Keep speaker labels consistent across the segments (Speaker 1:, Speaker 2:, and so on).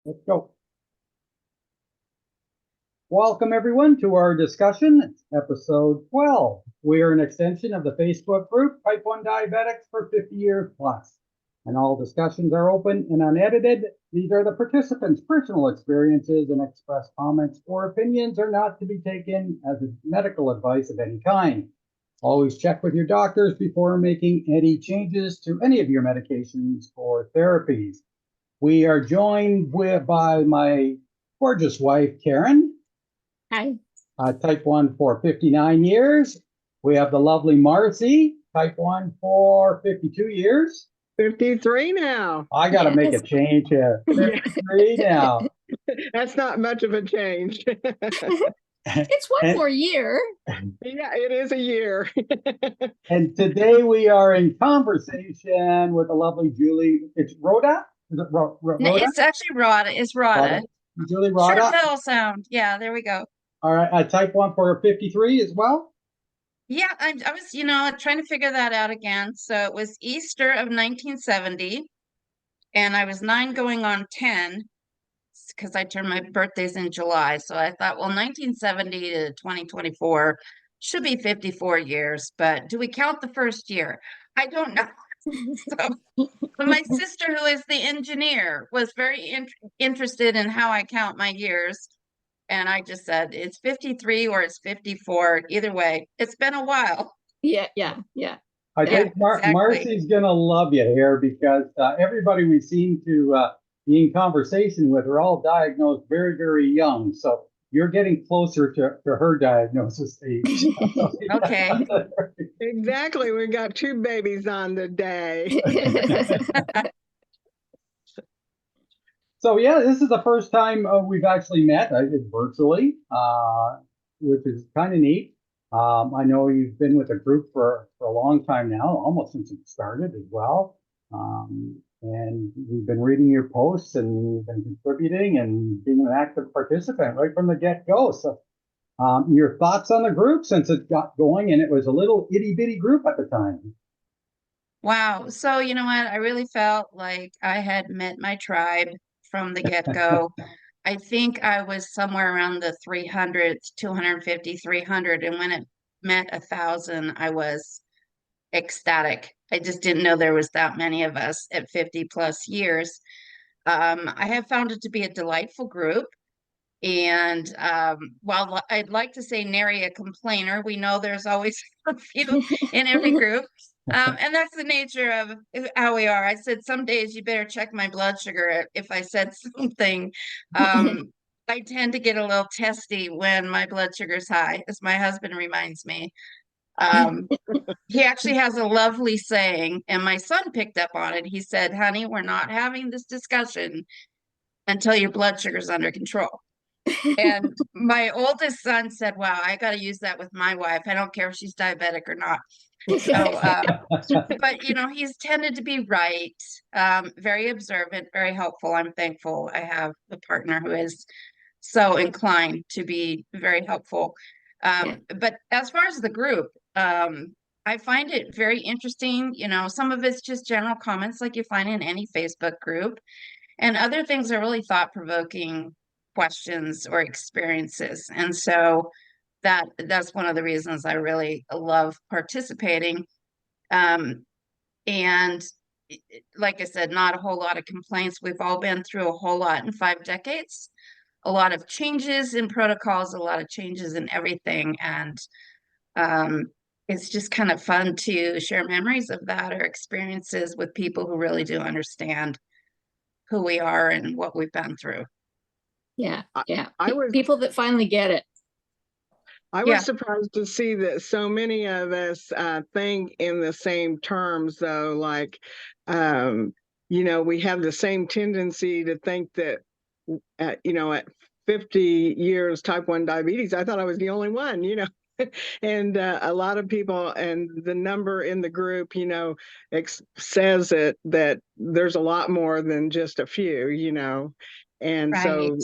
Speaker 1: Let's go. Welcome, everyone, to our discussion. It's episode 12. We are an extension of the Facebook group, Type 1 Diabetics for 50 years plus. And all discussions are open and unedited. These are the participants' personal experiences, and express comments or opinions are not to be taken as medical advice of any kind. Always check with your doctors before making any changes to any of your medications or therapies. We are joined by my gorgeous wife, Karen.
Speaker 2: Hi.
Speaker 1: Type 1 for 59 years. We have the lovely Marcy, Type 1 for 52 years.
Speaker 3: 53 now.
Speaker 1: I got to make a change here. 53 now.
Speaker 3: That's not much of a change.
Speaker 2: It's one more year.
Speaker 3: Yeah, it is a year.
Speaker 1: And today we are in conversation with the lovely Julie. It's Rhoda? Is it Rhoda?
Speaker 4: No, it's actually Rhoda. It's Rhoda.
Speaker 1: Julie Rhoda.
Speaker 4: Short vowel sound. Yeah, there we go.
Speaker 1: All right. Type 1 for 53 as well?
Speaker 4: Yeah, I was, trying to figure that out again. So it was Easter of 1970, and I was 9 going on 10 because I turned my birthdays in July. So I thought, well, 1970 to 2024 should be 54 years, but do we count the first year? I don't know. So my sister, who is the engineer, was very interested in how I count my years. And I just said, it's 53 or it's 54. Either way, it's been a while.
Speaker 2: Yeah.
Speaker 1: I think
Speaker 4: exactly.
Speaker 1: Marcy's going to love you here because everybody we seem to be in conversation with are all diagnosed very, very young. So you're getting closer to her diagnosis stage.
Speaker 4: Okay.
Speaker 3: Exactly. We got 2 babies on the day.
Speaker 1: So yeah, this is the first time we've actually met. I did virtually, which is kind of neat. I know you've been with the group for a long time now, almost since it started as well. And we've been reading your posts and you've been contributing and being an active participant right from the get-go. So your thoughts on the group since it got going, and it was a little itty-bitty group at the time.
Speaker 4: Wow. So you know what? I really felt like I had met my tribe from the get-go. I think I was somewhere around the 300, 250, 300. And when it met 1,000, I was ecstatic. I just didn't know there was that many of us at 50 plus years. I have found it to be a delightful group. And while I'd like to say nary a complainer, we know there's always a few in every group. And that's the nature of how we are. I said, some days you better check my blood sugar if I said something. I tend to get a little testy when my blood sugar's high, as my husband reminds me. He actually has a lovely saying, and my son picked up on it. He said, honey, we're not having this discussion until your blood sugar's under control. And my oldest son said, wow, I got to use that with my wife. I don't care if she's diabetic or not. So, but he's tended to be right, very observant, very helpful. I'm thankful I have a partner who is so inclined to be very helpful. But as far as the group, I find it very interesting. Some of it's just general comments like you find in any Facebook group, and other things are really thought-provoking questions or experiences. And so that's one of the reasons I really love participating. And like I said, not a whole lot of complaints. We've all been through a whole lot in 5 decades, a lot of changes in protocols, a lot of changes in everything. And it's just kind of fun to share memories of that or experiences with people who really do understand who we are and what we've been through.
Speaker 2: Yeah. People that finally get it.
Speaker 3: I was surprised to see that so many of us think in the same terms, though. Like, we have the same tendency to think that, at 50 years type 1 diabetes, I thought I was the only one, And a lot of people, and the number in the group, says that there's a lot more than just a few, And
Speaker 4: Right.
Speaker 3: So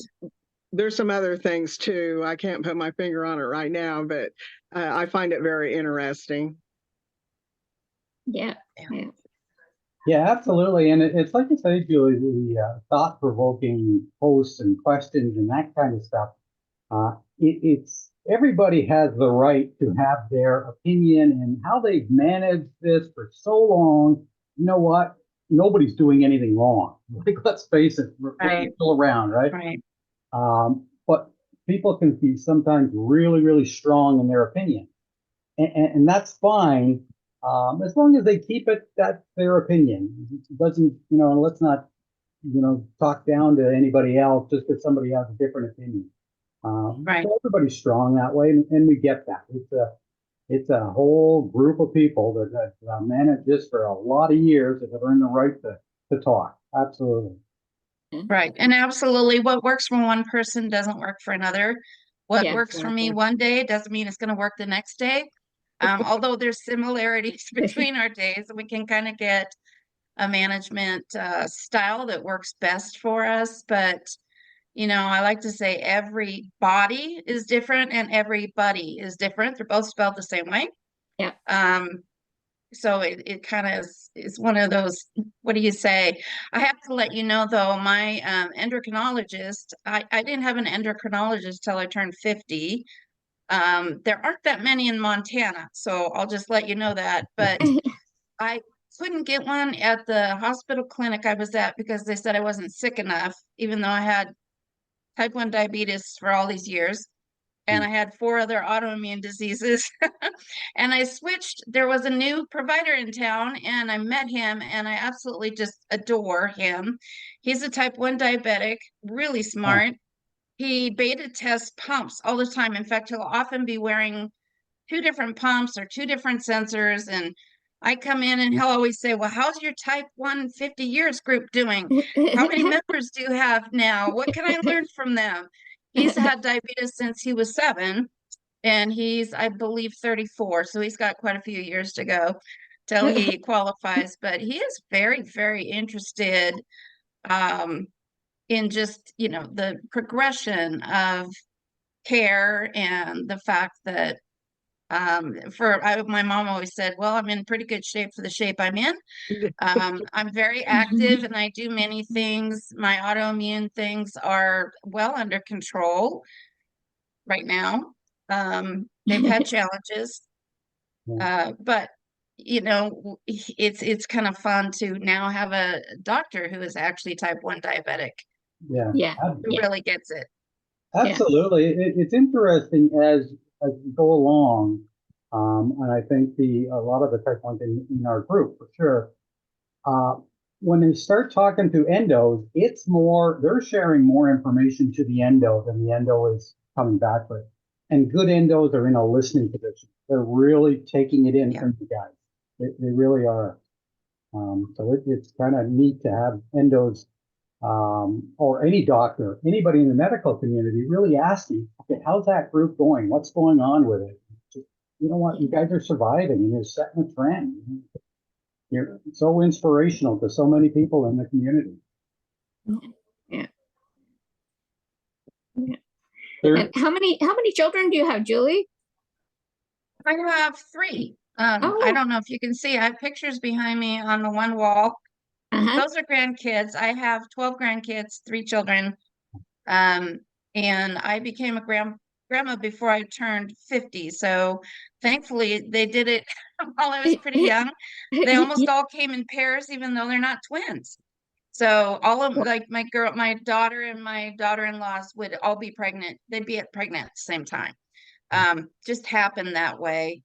Speaker 3: there's some other things too. I can't put my finger on it right now, but I find it very interesting.
Speaker 2: Yeah.
Speaker 1: Yeah, absolutely. And it's like you say, Julie, the thought-provoking posts and questions and that kind of stuff. It's everybody has the right to have their opinion and how they've managed this for so long. You know what? Nobody's doing anything wrong. Like, let's face it, we're
Speaker 4: Right,
Speaker 1: still around, right?
Speaker 4: right.
Speaker 1: But people can be sometimes really, really strong in their opinion, and that's fine, as long as they keep it that's their opinion. It doesn't, let's not, talk down to anybody else just because somebody has a different opinion.
Speaker 4: Right.
Speaker 1: So everybody's strong that way, and we get that. It's a whole group of people that have managed this for a lot of years that have earned the right to talk. Absolutely.
Speaker 4: Right. And absolutely, what works for one person doesn't work for another. What
Speaker 2: Yeah,
Speaker 4: works for me
Speaker 2: exactly.
Speaker 4: one day doesn't mean it's going to work the next day. Although there's similarities between our days, we can kind of get a management style that works best for us. But, I like to say every body is different and everybody is different. They're both spelled the same way.
Speaker 2: Yeah.
Speaker 4: So it kind of is one of those, what do you say? I have to let you know though, my endocrinologist, I didn't have an endocrinologist till I turned 50. There aren't that many in Montana, so I'll just let you know that. But I couldn't get one at the hospital clinic I was at because they said I wasn't sick enough, even though I had type 1 diabetes for all these years and I had 4 other autoimmune diseases. And I switched. There was a new provider in town, and I met him, and I absolutely just adore him. He's a type 1 diabetic, really
Speaker 1: Huh.
Speaker 4: smart. He beta tests pumps all the time. In fact, he'll often be wearing 2 different pumps or 2 different sensors. And I come in and he'll always say, well, how's your type 1 50 years group doing? How many members do you have now? What can I learn from them? He's had diabetes since he was 7, and he's, I believe, 34. So he's got quite a few years to go till he qualifies. But he is very, very interested um, in just, the progression of care and the fact that my mom always said, well, I'm in pretty good shape for the shape I'm in. I'm very active and I do many things. My autoimmune things are well under control right now. They've had challenges,
Speaker 1: Yeah.
Speaker 4: but it's kind of fun to now have a doctor who is actually type 1 diabetic
Speaker 1: Yeah.
Speaker 2: Yeah.
Speaker 4: who
Speaker 2: Yeah.
Speaker 4: really gets it.
Speaker 2: Yeah.
Speaker 1: Absolutely. It's interesting as we go along. And I think a lot of the tech ones in our group for sure. Uh, when they start talking to endos, it's more, they're sharing more information to the endo than the endo is coming back with. And good endos are in a listening position. They're really taking it in
Speaker 4: Yeah.
Speaker 1: from you guys. They really are. So it's kind of neat to have endos, or any doctor, anybody in the medical community really asking, okay, how's that group going? What's going on with it? You know what? You guys are surviving and you're setting a trend. You're so inspirational to so many people in the community.
Speaker 2: Yeah. Yeah.
Speaker 1: There,
Speaker 2: And how many children do you have, Julie?
Speaker 4: I have 3. I
Speaker 2: Oh,
Speaker 4: don't know if you can see, I have pictures behind me on the one wall.
Speaker 2: uh-huh.
Speaker 4: Those are grandkids. I have 12 grandkids, 3 children. Um, and I became a grandma before I turned 50. So thankfully they did it while I was pretty young. They almost all came in pairs, even though they're not twins. So all of like my daughter and my daughter-in-laws would all be pregnant. They'd be pregnant at the same time. Just happened that way.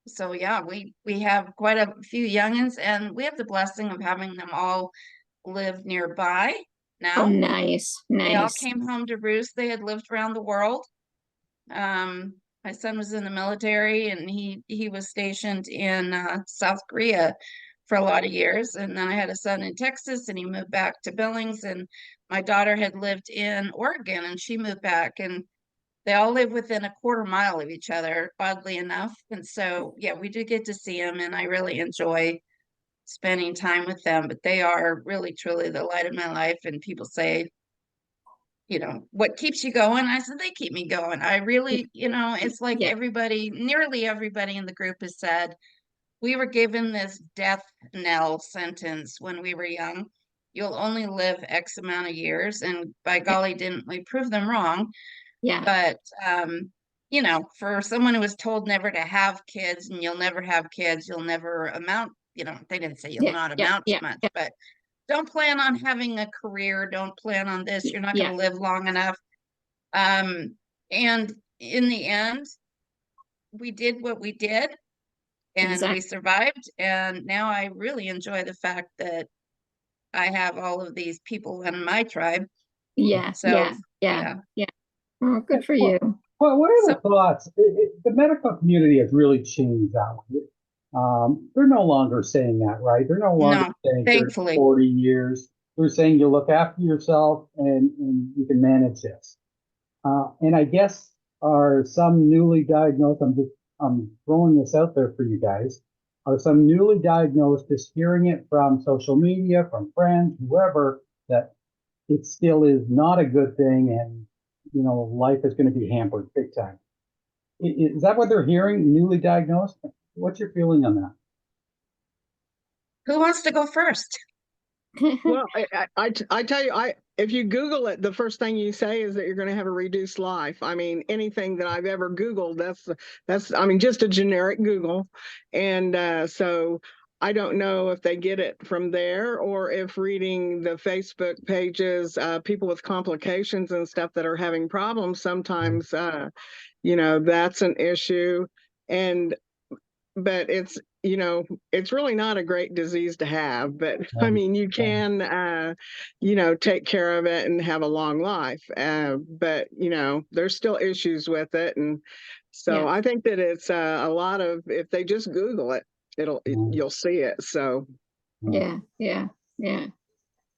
Speaker 4: So yeah, we have quite a few youngins, and we have the blessing of having them all live nearby
Speaker 2: Oh,
Speaker 4: now.
Speaker 2: nice,
Speaker 4: They all
Speaker 2: nice.
Speaker 4: came home to roost. They had lived around the world. My son was in the military, and he was stationed in South Korea for a lot of years. And then I had a son in Texas, and he moved back to Billings. And my daughter had lived in Oregon, and she moved back. And they all live within a quarter mile of each other, oddly enough. And so, yeah, we do get to see them, and I really enjoy spending time with them. But they are really, truly the light of my life. And people say, what keeps you going? I said, they keep me going. I really, it's like
Speaker 2: Yeah.
Speaker 4: nearly everybody in the group has said, we were given this death knell sentence when we were young. You'll only live X amount of years, and by golly, didn't we prove them wrong?
Speaker 2: Yeah.
Speaker 4: But you know, for someone who was told never to have kids and you'll never have kids, you'll never amount, you know, they didn't say you'll
Speaker 2: Yeah.
Speaker 4: not
Speaker 2: Yeah.
Speaker 4: amount to
Speaker 2: Yeah.
Speaker 4: much,
Speaker 2: Yeah.
Speaker 4: but don't plan on having a career, don't plan on this, you're not
Speaker 2: Yeah.
Speaker 4: going to live long enough. And in the end, we did what we did and
Speaker 2: Exactly.
Speaker 4: we survived. And now I really enjoy the fact that I have all of these people in my tribe.
Speaker 2: Yeah.
Speaker 4: So
Speaker 2: Yeah. Yeah.
Speaker 4: yeah.
Speaker 2: Yeah. Oh, good for you.
Speaker 1: Well, what are
Speaker 4: So-
Speaker 1: the thoughts? The medical community has really changed that way. They're no longer saying that, right? They're no longer
Speaker 4: No,
Speaker 1: saying 30,
Speaker 4: thankfully.
Speaker 1: 40 years. They're saying you look after yourself and you can manage this. And I guess are some newly diagnosed, I'm throwing this out there for you guys, are some newly diagnosed just hearing it from social media, from friends, whoever, that it still is not a good thing and, you know, life is going to be hampered big time. Is that what they're hearing, newly diagnosed? What's your feeling on that?
Speaker 4: Who wants to go first?
Speaker 3: Well, I tell you, if you Google it, the first thing you say is that you're going to have a reduced life. I mean, anything that I've ever Googled, that's I mean, just a generic Google, and so I don't know if they get it from there or if reading the Facebook pages, people with complications and stuff that are having problems. Sometimes, you know, that's an issue, and but it's, you know, it's really not a great disease to have, but I mean, you can you know, take care of it and have a long life, but you know, there's still issues with it. And so
Speaker 2: Yeah.
Speaker 3: I think that it's a lot of, if they just Google it, you'll see it. So
Speaker 2: Yeah. Yeah. Yeah.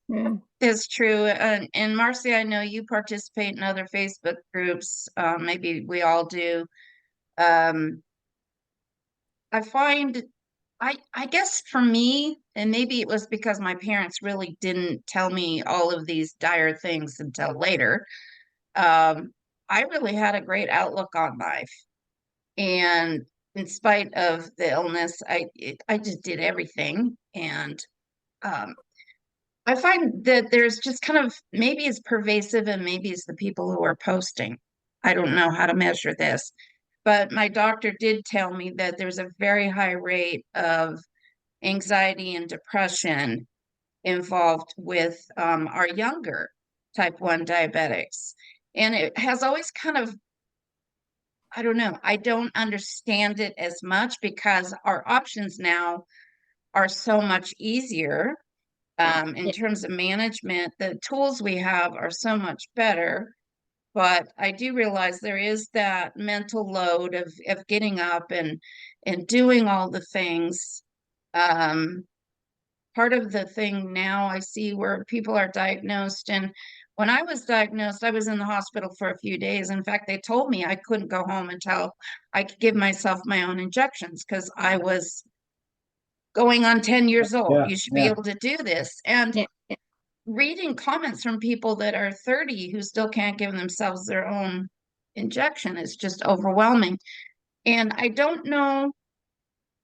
Speaker 2: Yeah.
Speaker 4: It's true. And Marcy, I know you participate in other Facebook groups. Maybe we all do. Um, I find, I guess for me, and maybe it was because my parents really didn't tell me all of these dire things until later. I really had a great outlook on life. And in spite of the illness, I just did everything. And um, I find that there's just kind of, maybe it's pervasive and maybe it's the people who are posting. I don't know how to measure this, but my doctor did tell me that there's a very high rate of anxiety and depression involved with our younger type 1 diabetics. And it has always kind of, I don't know, I don't understand it as much because our options now are so much easier in
Speaker 2: Yeah.
Speaker 4: terms of management. The tools we have are so much better, but I do realize there is that mental load of getting up and doing all the things. Part of the thing now I see where people are diagnosed, and when I was diagnosed, I was in the hospital for a few days. In fact, they told me I couldn't go home until I could give myself my own injections because I was going on 10 years old.
Speaker 1: Yeah,
Speaker 4: You should be
Speaker 1: yeah,
Speaker 4: able to do this. And
Speaker 2: Yeah. Yeah.
Speaker 4: reading comments from people that are 30 who still can't give themselves their own injection is just overwhelming. And I don't know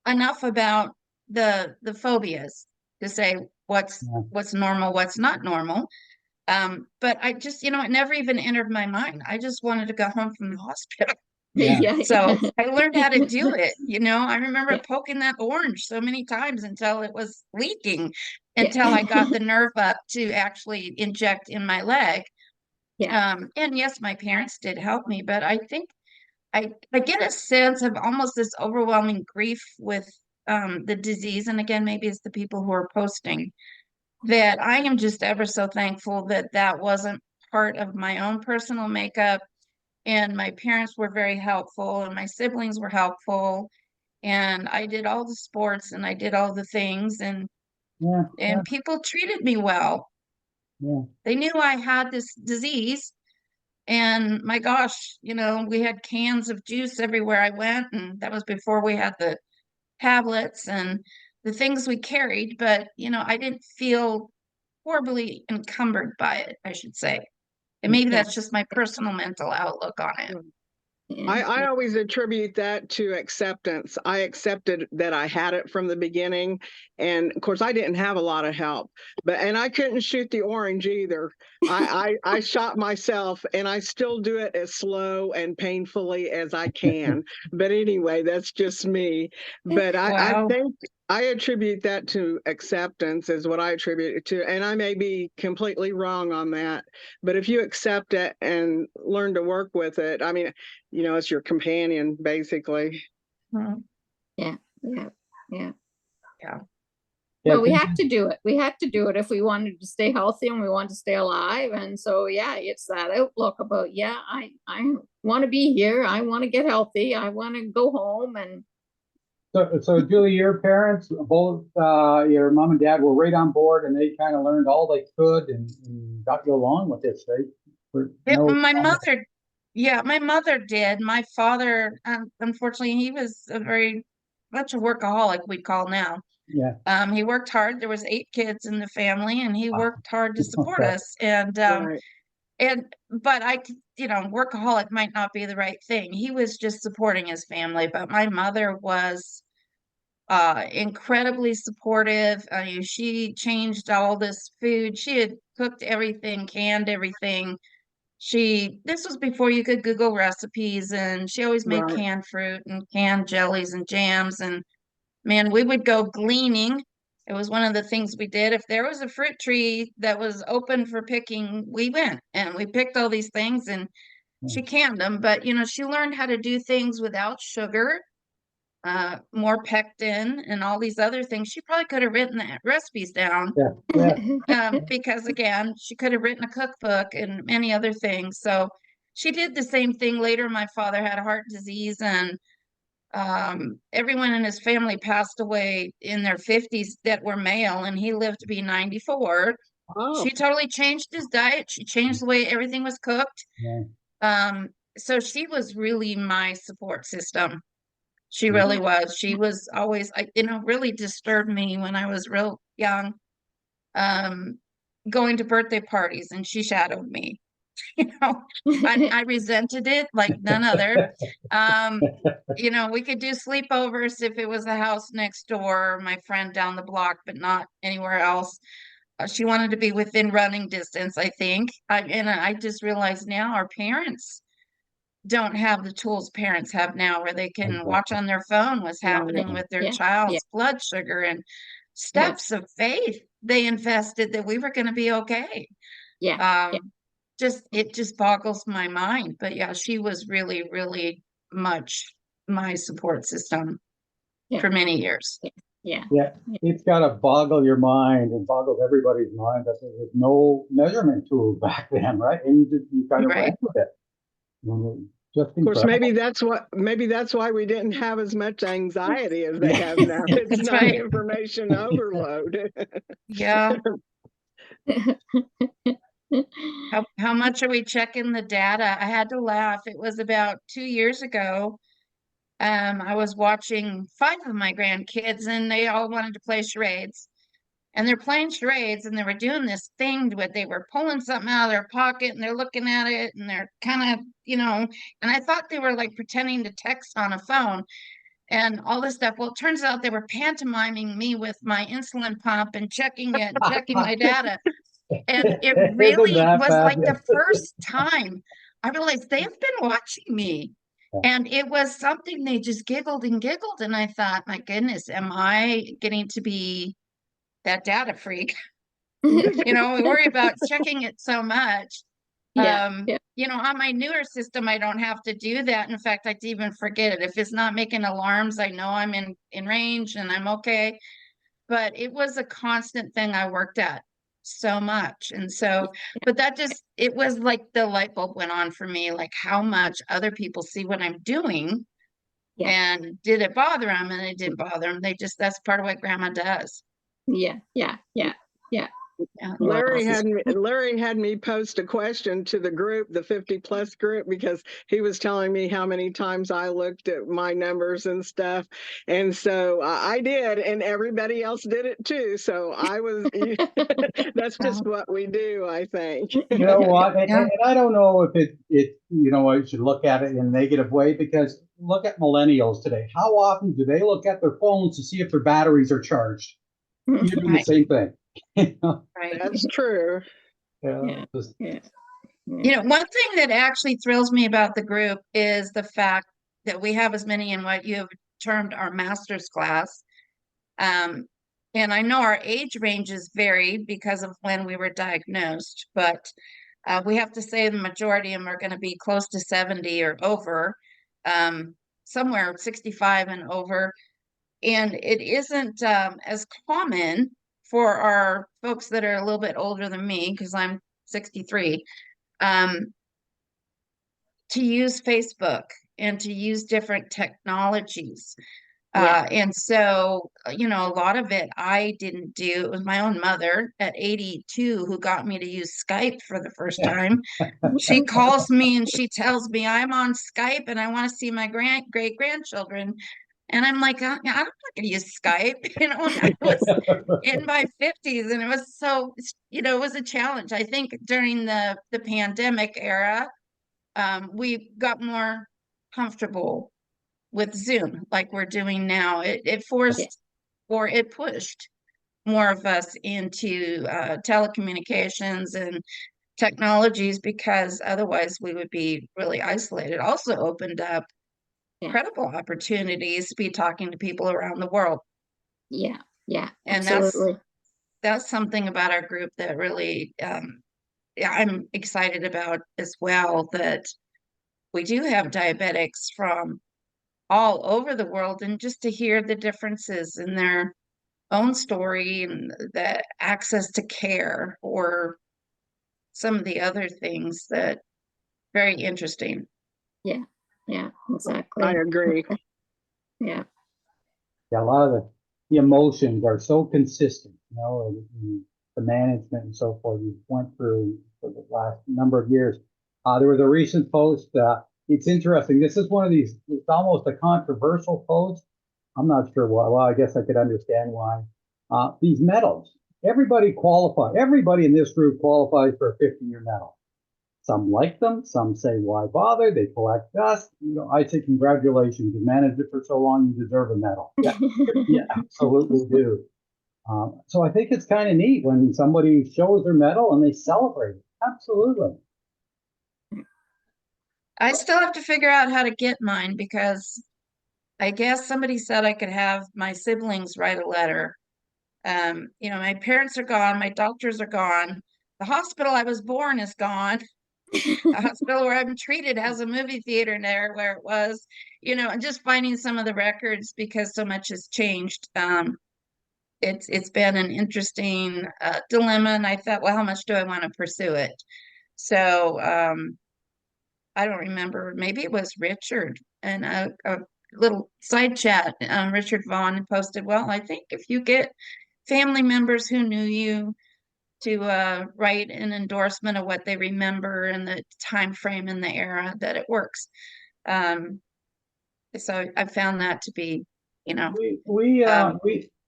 Speaker 4: enough about the phobias to say
Speaker 1: yeah,
Speaker 4: what's normal, what's not normal. But I just, you know, it never even entered my mind. I just wanted to go home from the hospital.
Speaker 1: yeah.
Speaker 2: Yeah.
Speaker 4: So I learned how to do it. You know, I remember
Speaker 2: Yeah.
Speaker 4: poking that orange so many times until it was leaking,
Speaker 2: Yeah.
Speaker 4: until I got the nerve up to actually inject in my leg.
Speaker 2: Yeah.
Speaker 4: And yes, my parents did help me, but I think I get a sense of almost this overwhelming grief with the disease. And again, maybe it's the people who are posting, that I am just ever so thankful that that wasn't part of my own personal makeup. And my parents were very helpful, and my siblings were helpful. And I did all the sports and I did all the things,
Speaker 1: Yeah, yeah,
Speaker 4: and people treated me well.
Speaker 1: yeah.
Speaker 4: They knew I had this disease. And my gosh, you know, we had cans of juice everywhere I went. And that was before we had the tablets and the things we carried. But, you know, I didn't feel horribly encumbered by it, I should say. And maybe
Speaker 2: Yeah.
Speaker 4: that's just my personal mental outlook on it.
Speaker 3: I always attribute that to acceptance. I accepted that I had it from the beginning. And of course, I didn't have a lot of help, and I couldn't shoot the orange either. I shot myself, and I still do it as slow and painfully as I can. But anyway, that's just me. But I
Speaker 4: Wow.
Speaker 3: think I attribute that to acceptance is what I attribute it to. And I may be completely wrong on that. But if you accept it and learn to work with it, I mean, it's your companion, basically.
Speaker 4: Mhm.
Speaker 2: Yeah.
Speaker 4: Yeah.
Speaker 1: Yeah,
Speaker 2: Well, we have to do it. We have to do it if we wanted to stay healthy and we want to stay alive. And so, yeah, it's that outlook about, yeah, I want to be here. I want to get healthy. I want to go home. And
Speaker 1: So Julie, your parents, both your mom and dad were right on board, and they kind of learned all they could and got you along with this, right?
Speaker 4: My mother, yeah, my mother did. My father, unfortunately, he was a very much a workaholic, we'd call now.
Speaker 1: Yeah.
Speaker 4: He worked hard. There was 8 kids in the family, and he worked hard to support
Speaker 1: Okay.
Speaker 4: us.
Speaker 3: Right.
Speaker 4: But workaholic might not be the right thing. He was just supporting his family. But my mother was incredibly supportive. She changed all this food. She had cooked everything, canned everything. This was before you could Google recipes, and she always made
Speaker 3: Right.
Speaker 4: canned fruit and canned jellies and jams. And man, we would go gleaning. It was one of the things we did. If there was a fruit tree that was open for picking, we went and we picked all these things, and she canned them. But she learned how to do things without sugar, more pectin, and all these other things. She probably could have written the recipes down.
Speaker 1: Yeah.
Speaker 4: Because again, she could have written a cookbook and many other things. So she did the same thing later. My father had heart disease, and everyone in his family passed away in their 50s that were male, and he lived to be 94.
Speaker 3: Oh,
Speaker 4: She totally changed his diet. She changed the way everything was cooked.
Speaker 1: Yeah.
Speaker 4: So she was really my support system. She really was. She was always, really disturbed me when I was real young, going to birthday parties, and she shadowed me. I resented it like none other. We could do sleepovers if it was the house next door, my friend down the block, but not anywhere else. She wanted to be within running distance, I think. I just realized now our parents don't have the tools parents have now, where they can watch on their phone what's happening with their child's blood sugar, and steps of faith they invested that we were going to be okay. It just boggles my mind. But yeah, she was really, really much my support system for many years.
Speaker 2: Yeah.
Speaker 1: It's got to boggle your mind and boggles everybody's mind that there was no measurement tools back then, right? And you kind of ran with it. Just
Speaker 3: of course, maybe that's why we didn't have as much anxiety as they have now. It's not information overload.
Speaker 4: Yeah. How much are we checking the data? I had to laugh. It was about 2 years ago. I was watching 5 of my grandkids, and they all wanted to play charades. And they're playing charades, and they were doing this thing where they were pulling something out of their pocket, and they're looking at it, and they're kind of, and I thought they were like pretending to text on a phone and all this stuff. Well, it turns out they were pantomiming me with my insulin pump and checking it and checking my data. And it really was like the first time I realized they have been watching me. And it was something they just giggled and giggled. And I thought, my goodness, am I getting to be that data freak? We worry about checking it so much. On my newer system, I don't have to do that. In fact, I even forget it. If it's not making alarms, I know I'm in range and I'm okay. But it was a constant thing I worked at so much. And so, but it was like the light bulb went on for me, like how much other people see what I'm doing. And did it bother them? And it didn't bother them. That's part of what grandma does.
Speaker 2: Yeah.
Speaker 3: Larry
Speaker 2: Well,
Speaker 3: had me post a question to the group, the 50 plus group, because he was telling me how many times I looked at my numbers and stuff. And so I did, and everybody else did it too. So I was, that's just what we do, I think.
Speaker 1: You know what? And,
Speaker 4: Yeah.
Speaker 1: and I don't know if I should look at it in a negative way, because look at millennials today. How often do they look at their phones to see if their batteries are charged? You're doing the
Speaker 4: Right.
Speaker 1: same thing.
Speaker 4: Right.
Speaker 3: That's true.
Speaker 2: yeah,
Speaker 1: Just-
Speaker 2: yeah,
Speaker 4: You know, one thing that actually thrills me about the group is the fact that we have as many in what you have termed our master's class. And I know our age ranges vary because of when we were diagnosed, but we have to say the majority of them are going to be close to 70 or over, somewhere 65 and over. And it isn't as common for our folks that are a little bit older than me, because I'm 63, to use Facebook and to use different technologies.
Speaker 2: yeah.
Speaker 4: And so, you know, a lot of it I didn't do. It was my own mother at 82 who got me to use Skype for the first time. She calls me and she tells me I'm on Skype and I want to see my great grandchildren. And I'm like, I'm not going to use Skype. You know, and I was in my 50s, and it was so, you know, it was a challenge. I think during the pandemic era, we got more comfortable with Zoom like we're doing now. It
Speaker 2: Yeah.
Speaker 4: forced or it pushed more of us into telecommunications and technologies, because otherwise we would be really isolated. Also opened up
Speaker 2: Yeah.
Speaker 4: incredible opportunities to be talking to people around the world.
Speaker 2: Yeah, yeah,
Speaker 4: And
Speaker 2: absolutely.
Speaker 4: that's something about our group that really yeah, I'm excited about as well, that we do have diabetics from all over the world, and just to hear the differences in their own story and the access to care or some of the other things that very interesting.
Speaker 2: Yeah, yeah,
Speaker 3: I
Speaker 2: exactly.
Speaker 3: agree.
Speaker 2: Yeah,
Speaker 1: Yeah, a lot of the emotions are so consistent, and the management and so forth you went through for the last number of years. There was a recent post. It's interesting. This is one of these, it's almost a controversial post. I'm not sure why. Well, I guess I could understand why. These medals, everybody in this group qualifies for a 50-year medal. Some like them, some say, why bother? They collect dust. I say, congratulations. You managed it for so long, you deserve a medal. Yeah, yeah, absolutely do. So I think it's kind of neat when somebody shows their medal and they celebrate it. Absolutely.
Speaker 4: I still have to figure out how to get mine, because I guess somebody said I could have my siblings write a letter. You know, my parents are gone, my doctors are gone, the hospital I was born is gone. The hospital where I'm treated has a movie theater there where it was, you know, and just finding some of the records, because so much has changed. It's been an interesting dilemma, and I thought, well, how much do I want to pursue it? So I don't remember. Maybe it was Richard, and a little side chat. Richard Vaughn posted, well, I think if you get family members who knew you to write an endorsement of what they remember and the time frame and the era, that it works. So I found that to be, you know,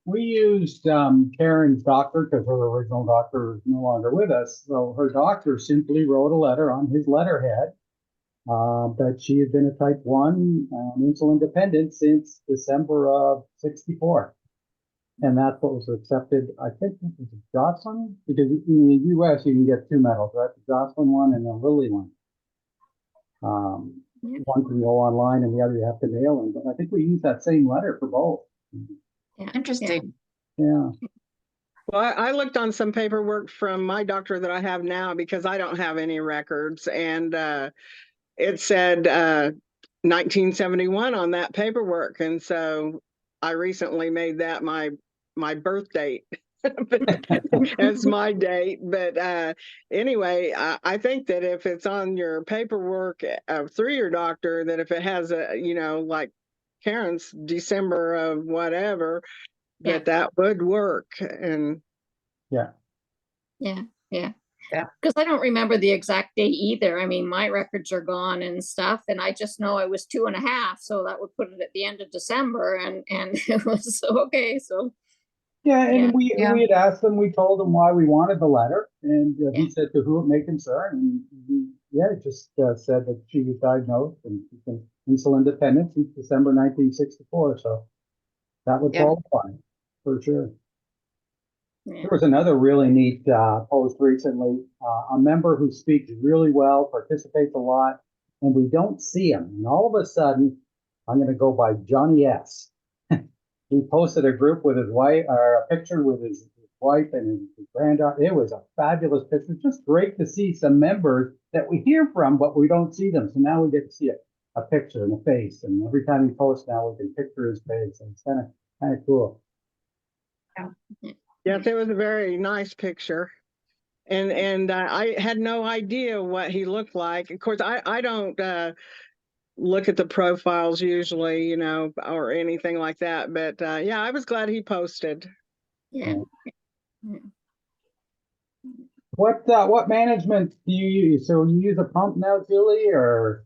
Speaker 1: We used Karen's doctor, because her original doctor is no longer with us. So her doctor simply wrote a letter on his letterhead that she had been a type 1 insulin dependent since December of '64. And that's what was accepted. I think it was a Jocelyn, because in the US you can get two medals, right? The Jocelyn one and the Lilly one.
Speaker 2: yeah,
Speaker 1: One can go online and the other you have to mail in. But I think we use that same letter for both.
Speaker 2: yeah,
Speaker 4: interesting.
Speaker 1: Yeah.
Speaker 3: Well, I looked on some paperwork from my doctor that I have now, because I don't have any records, and it said 1971 on that paperwork, and so I recently made that my birth date as my date. But anyway, I think that if it's on your paperwork through your doctor, that if it has a, like Karen's December of whatever,
Speaker 2: Yeah.
Speaker 3: that would work. And
Speaker 1: Yeah.
Speaker 2: Yeah, yeah.
Speaker 4: Yeah.
Speaker 2: Because I don't remember the exact date either. I mean, my records are gone and stuff, and I just know I was 2.5, so that would put it at the end of December, and it was okay. So
Speaker 1: Yeah,
Speaker 2: yeah,
Speaker 1: and
Speaker 4: Yeah.
Speaker 1: we had asked him, we told him why we wanted the letter, and
Speaker 2: Yeah.
Speaker 1: he said to whom it may concern, and yeah, it just said that she was diagnosed and she's been insulin dependent since December 1964, so that would
Speaker 4: Yeah.
Speaker 1: qualify for sure.
Speaker 2: yeah,
Speaker 1: There was another really neat post recently. A member who speaks really well, participates a lot, and we don't see him. And all of a sudden, I'm going to go by Johnny S. He posted a group with his wife, or a picture with his wife and his granddaughter. It was a fabulous picture. It's just great to see some members that we hear from, but we don't see them. So now we get to see a picture and a face. And every time he posts now, we can picture his face. And it's kind of cool.
Speaker 3: Yes, it was a very nice picture. And I had no idea what he looked like. Of course, I don't look at the profiles usually, you know, or anything like that. But yeah, I was glad he posted.
Speaker 2: yeah.
Speaker 1: What management do you use? So you use a pump now, Julie, or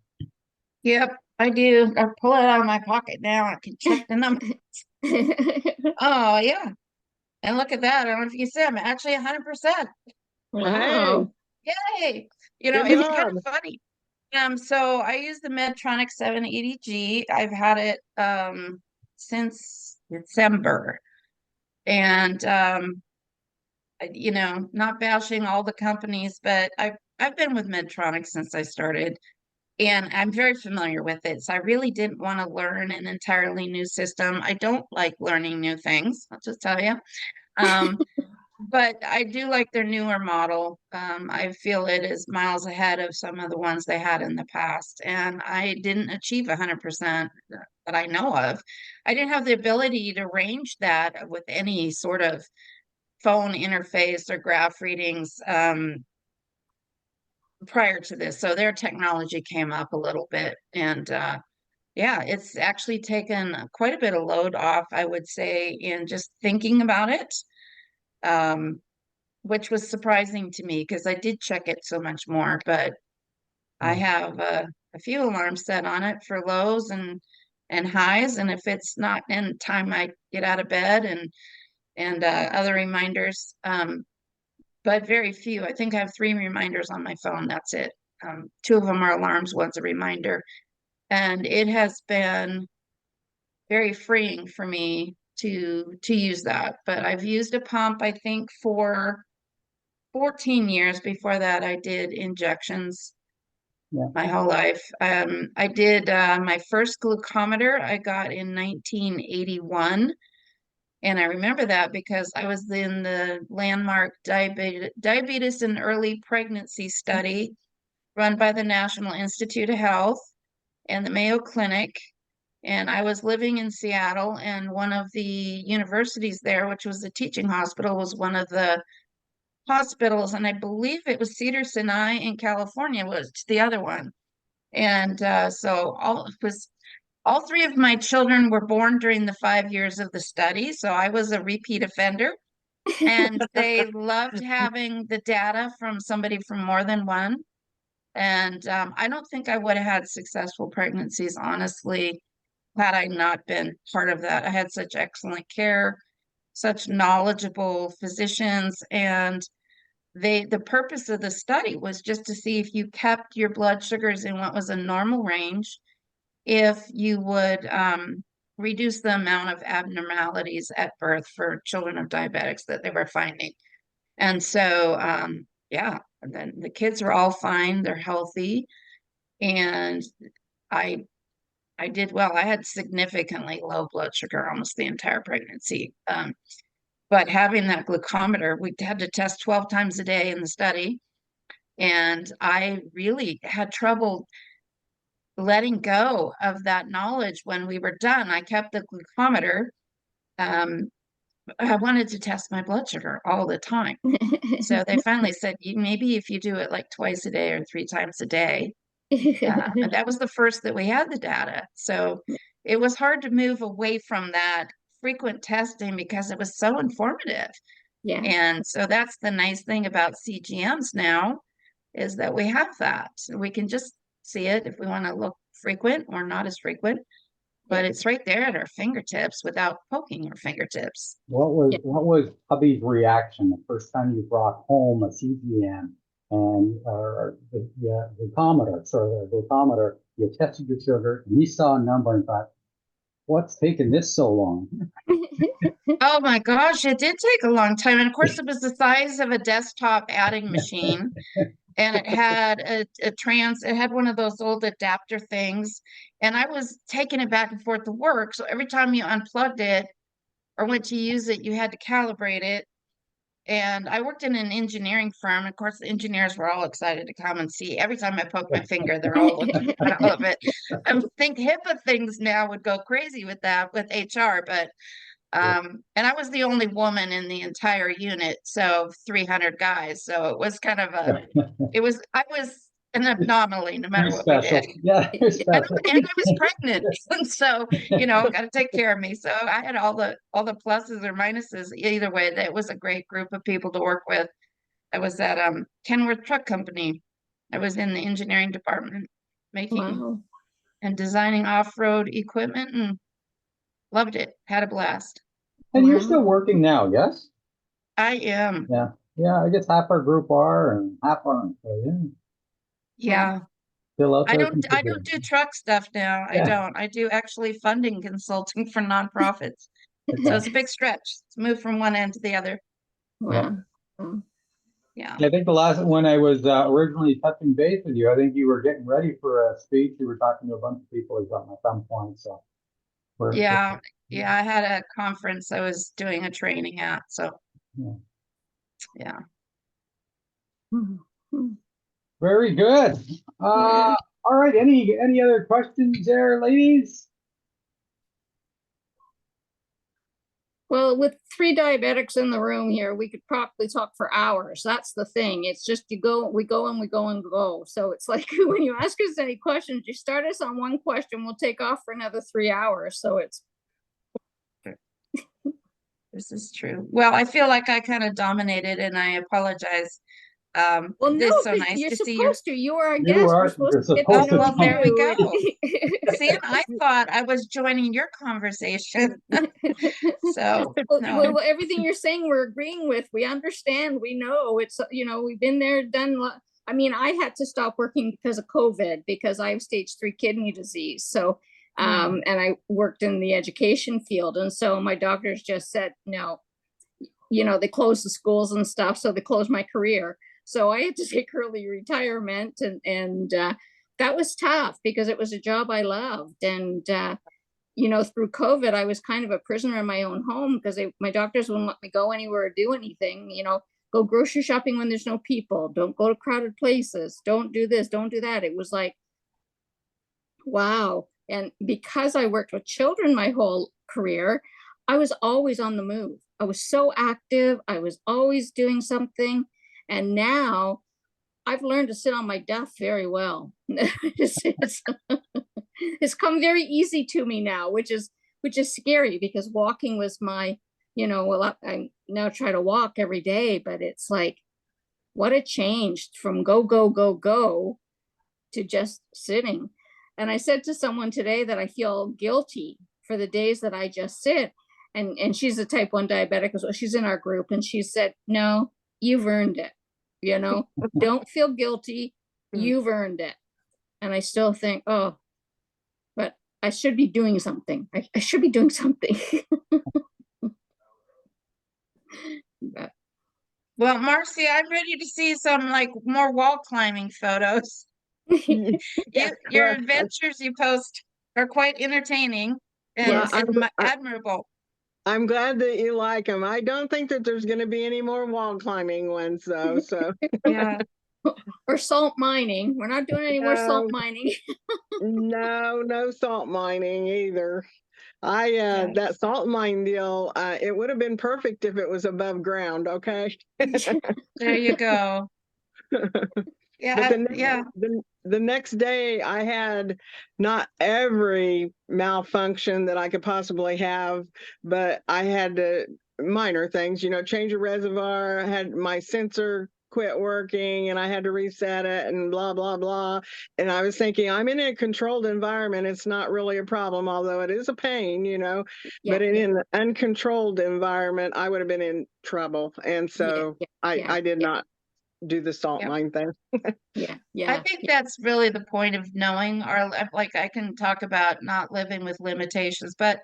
Speaker 4: Yep, I do. I pull it out of my pocket now. I can check the number. Oh, yeah. And look at that. I don't know if you can see, I'm actually 100%.
Speaker 3: Hey,
Speaker 2: Wow.
Speaker 4: Yay. You know,
Speaker 3: good
Speaker 4: it's kind
Speaker 3: job.
Speaker 4: of funny. So I use the Medtronic 780G. I've had it since December. And you know, not bashing all the companies, but I've been with Medtronic since I started, and I'm very familiar with it. So I really didn't want to learn an entirely new system. I don't like learning new things, I'll just tell you. Um, but I do like their newer model. I feel it is miles ahead of some of the ones they had in the past, and I didn't achieve 100% that I know of. I didn't have the ability to range that with any sort of phone interface or graph readings prior to this. So their technology came up a little bit. And yeah, it's actually taken quite a bit of load off, I would say, in just thinking about it, um, which was surprising to me because I did check it so much more. But I have a few alarms set on it for lows and highs. And if it's not in time I get out of bed and other reminders, but very few. I think I have 3 reminders on my phone. That's it. 2 of them are alarms, one's a reminder. And it has been very freeing for me to use that. But I've used a pump, I think, for 14 years. Before that, I did injections
Speaker 1: yeah,
Speaker 4: my whole life. I did my first glucometer I got in 1981. And I remember that because I was in the landmark diabetes and early pregnancy study run by the National Institute of Health and the Mayo Clinic. And I was living in Seattle, and one of the universities there, which was a teaching hospital, was one of the hospitals. And I believe it was Cedars-Sinai in California was the other one. And so all 3 of my children were born during the 5 years of the study, so I was a repeat offender. And they loved having the data from somebody from more than one. And I don't think I would have had successful pregnancies, honestly, had I not been part of that. I had such excellent care, such knowledgeable physicians, and the purpose of the study was just to see if you kept your blood sugars in what was a normal range, if you would reduce the amount of abnormalities at birth for children of diabetics that they were finding. And so, yeah, and then the kids are all fine, they're healthy, and I I did well. I had significantly low blood sugar almost the entire pregnancy. But having that glucometer, we had to test 12 times a day in the study, and I really had trouble letting go of that knowledge when we were done. I kept the glucometer. Um, I wanted to test my blood sugar all the time. So they finally said, maybe if you do it like twice a day or 3 times a day. And that was the first that we had the data. So it was hard to move away from that frequent testing because it was so informative.
Speaker 2: Yeah.
Speaker 4: And so that's the nice thing about CGMs now, is that we have that. We can just see it if we want to look frequent or not as frequent, but it's right there at our fingertips without poking our fingertips.
Speaker 2: Yeah.
Speaker 1: What was hubby's reaction the first time you brought home a CGM and the glucometer, sorry, the glucometer, you tested your sugar and he saw a number and thought, what's taking this so long?
Speaker 4: Oh my gosh, it did take a long time. And of course, it was the size of a desktop adding machine. And it had it had one of those old adapter things. And I was taking it back and forth to work. So every time you unplugged it or went to use it, you had to calibrate it. And I worked in an engineering firm. Of course, the engineers were all excited to come and see. Every time I poked my finger, they're all looking at all of it. I think HIPAA things now would go crazy with that with HR, but and I was the only woman in the entire unit, so 300 guys. So it was kind of I was an anomaly no matter
Speaker 1: You're
Speaker 4: what we
Speaker 1: special.
Speaker 4: did.
Speaker 1: Yeah, you're
Speaker 4: And
Speaker 1: special.
Speaker 4: I was pregnant, and so got to take care of me. So I had all the pluses or minuses either way. That was a great group of people to work with. I was at Kenworth Truck Company. I was in the engineering department, making
Speaker 2: Wow.
Speaker 4: and designing off-road equipment, and loved it. Had a blast.
Speaker 1: And you're still
Speaker 2: Wow.
Speaker 1: working now, yes?
Speaker 4: I am.
Speaker 1: Yeah. Yeah, I guess half our group are and half aren't. So yeah,
Speaker 4: Yeah.
Speaker 1: still out
Speaker 4: I
Speaker 1: there
Speaker 4: don't
Speaker 1: contributing.
Speaker 4: do truck stuff now. I
Speaker 1: Yeah.
Speaker 4: don't. I do actually funding consulting for nonprofits. So it's a big stretch. It's moved from one end to the other.
Speaker 2: Wow. Wow.
Speaker 4: Yeah.
Speaker 1: I think the last when I was originally touching base with you, I think you were getting ready for a speech. You were talking to a bunch of people or something at some point. So
Speaker 4: Yeah. Yeah. I had a conference I was doing a training at. So
Speaker 1: yeah.
Speaker 4: yeah.
Speaker 2: Mhm.
Speaker 1: Very good.
Speaker 2: Yeah.
Speaker 1: All right. Any other questions there, ladies?
Speaker 2: Well, with 3 diabetics in the room here, we could probably talk for hours. That's the thing. It's just we go and we go and go. So it's like when you ask us any questions, you start us on one question, we'll take off for another 3 hours. So it's
Speaker 4: This is true. Well, I feel like I kind of dominated, and I apologize.
Speaker 2: well, no,
Speaker 4: It's so
Speaker 2: because
Speaker 4: nice
Speaker 2: you're
Speaker 4: to see your.
Speaker 2: supposed to. You are a
Speaker 1: You
Speaker 2: guest. We're
Speaker 1: are.
Speaker 2: supposed
Speaker 1: You're
Speaker 2: to get to
Speaker 1: supposed
Speaker 4: Oh,
Speaker 1: to
Speaker 2: know
Speaker 4: well, there we
Speaker 2: you.
Speaker 4: go. See, and I thought I was joining your conversation. So no.
Speaker 2: Well, everything you're saying, we're agreeing with. We understand. We know it's, we've been there, done. I mean, I had to stop working because of COVID because I have stage 3 kidney disease. So, and I worked in the education field. And so my doctors just said, no, they closed the schools and stuff. So they closed my career. So I had to take early retirement and that was tough because it was a job I loved. And, through COVID, I was kind of a prisoner in my own home because my doctors wouldn't let me go anywhere or do anything, go grocery shopping when there's no people, don't go to crowded places, don't do this, don't do that. It was like, wow. And because I worked with children my whole career, I was always on the move. I was so active. I was always doing something. And now I've learned to sit on my duff very well. It's come very easy to me now, which is scary because walking was my, well, I now try to walk every day, but it's like, what a change from go, go, go, go to just sitting. And I said to someone today that I feel guilty for the days that I just sit. And she's a type 1 diabetic as well. She's in our group. And she said, no, you've earned it. Don't feel guilty. You've earned it. And I still think, oh, but I should be doing something. I should be doing something. But,
Speaker 4: Well, Marcy, I'm ready to see some more wall climbing photos. Your adventures you post are quite entertaining and admirable.
Speaker 3: I'm glad that you like them. I don't think that there's going to be any more wall climbing ones, though. So
Speaker 4: yeah.
Speaker 2: Or salt mining. We're not doing any more salt mining.
Speaker 3: No salt mining either. That salt mine deal, it would have been perfect if it was above ground. Okay.
Speaker 4: There you go. Yeah.
Speaker 3: The next day I had not every malfunction that I could possibly have, but I had to minor things, change a reservoir, had my sensor quit working and I had to reset it and blah, blah, blah. And I was thinking, I'm in a controlled environment. It's not really a problem, although it is a pain,
Speaker 2: Yeah,
Speaker 3: but in
Speaker 2: yeah,
Speaker 3: an uncontrolled environment, I would have been in trouble. And
Speaker 2: yeah,
Speaker 3: so
Speaker 2: yeah,
Speaker 3: I did
Speaker 2: yeah,
Speaker 3: not do the salt
Speaker 4: Yep.
Speaker 3: mine thing.
Speaker 2: yeah,
Speaker 4: I
Speaker 2: yeah,
Speaker 4: think that's really the point of knowing like I can talk about not living with limitations, but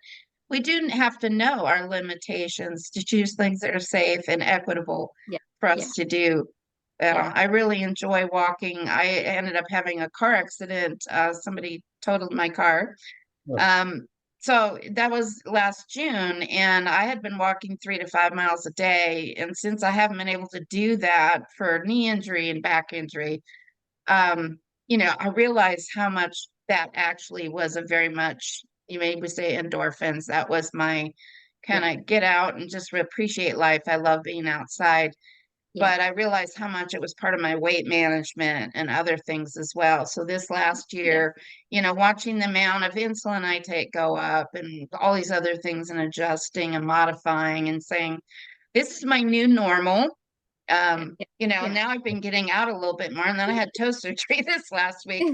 Speaker 4: we do have to know our limitations to choose things that are safe and equitable
Speaker 2: yeah,
Speaker 4: for
Speaker 2: yeah,
Speaker 4: us to do.
Speaker 2: yeah.
Speaker 4: I really enjoy walking. I ended up having a car accident. Somebody totaled my car.
Speaker 1: Yes.
Speaker 4: So that was last June, and I had been walking 3 to 5 miles a day. And since I haven't been able to do that for knee injury and back injury, I realized how much that actually was a very much, you may say endorphins. That was my kind
Speaker 2: Yeah.
Speaker 4: of get out and just appreciate life. I love being outside,
Speaker 2: Yeah,
Speaker 4: but I realized how much it was part of my weight management and other things as well. So this last year, watching the amount of insulin I take go up and all these other things and adjusting and modifying and saying, this is my new normal.
Speaker 2: yeah.
Speaker 4: Now I've been getting out a little bit more, and then I had toe surgery this last week.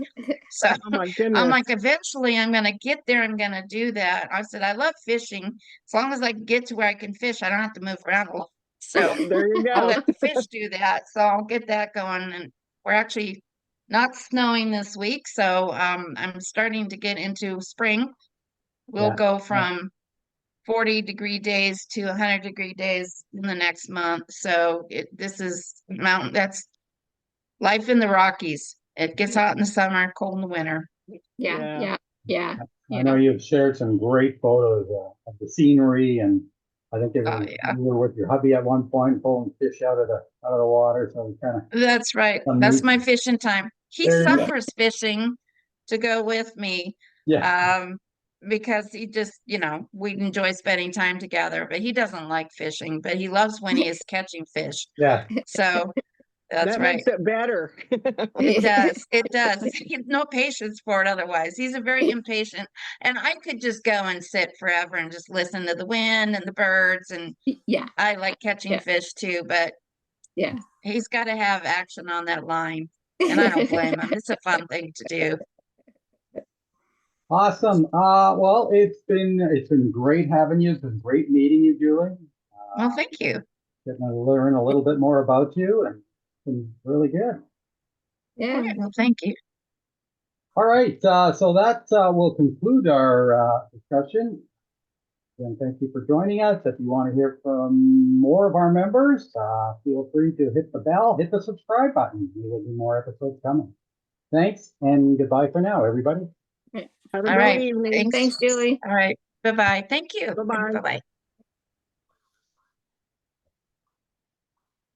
Speaker 4: So
Speaker 3: Oh my
Speaker 4: I'm
Speaker 3: goodness.
Speaker 4: like, eventually I'm going to get there. I'm going to do that. I said, I love fishing. As long as I can get to where I can fish, I don't have to move around a lot. So
Speaker 3: There you
Speaker 4: I'll
Speaker 3: go.
Speaker 4: let the fish do that. So I'll get that going. And we're actually not snowing this week. So I'm starting to get into spring. We'll
Speaker 1: Yeah,
Speaker 4: go from 40-degree days to 100-degree days in the next month. So this is mountain. That's life in the Rockies. It gets hot in the summer, cold in the winter.
Speaker 2: Yeah,
Speaker 3: Yeah.
Speaker 2: yeah, yeah,
Speaker 1: I know
Speaker 2: yeah.
Speaker 1: you've shared some great photos of the scenery, and I think
Speaker 4: Oh yeah,
Speaker 1: you were with your hubby at one point pulling fish out of the water. So it's kind of
Speaker 4: that's right.
Speaker 1: some
Speaker 4: That's
Speaker 1: neat.
Speaker 4: my fishing time. He
Speaker 1: There you go.
Speaker 4: suffers fishing to go with me.
Speaker 1: Yeah,
Speaker 4: Because he just, we enjoy spending time together, but he doesn't like fishing, but he loves when he is catching fish.
Speaker 1: yeah,
Speaker 4: So that's
Speaker 3: That
Speaker 4: right.
Speaker 3: makes it better.
Speaker 4: It does. It does. He has no patience for it otherwise. He's a very impatient. And I could just go and sit forever and just listen to the wind and the birds. And
Speaker 2: Yeah,
Speaker 4: I like catching
Speaker 2: yeah,
Speaker 4: fish too, but
Speaker 2: yeah.
Speaker 4: he's got to have action on that line. And I don't blame him. It's a fun thing to do.
Speaker 1: awesome. Well, it's been great having you. It's been great meeting you, Julie.
Speaker 4: Well, thank you.
Speaker 1: Getting to learn a little bit more about you, and it's been really good.
Speaker 4: All
Speaker 2: Yeah.
Speaker 4: right. Well, thank you.
Speaker 1: All right, so that will conclude our discussion. And thank you for joining us. If you want to hear from more of our members, feel free to hit the bell, hit the subscribe button. There will be more episodes coming. Thanks, and goodbye for now, everybody.
Speaker 3: Have a
Speaker 4: All
Speaker 3: great
Speaker 4: right.
Speaker 3: evening.
Speaker 4: Thanks.
Speaker 2: Thanks, Julie.
Speaker 4: All right. Bye-bye. Thank you.
Speaker 3: Bye-bye.
Speaker 4: Bye-bye.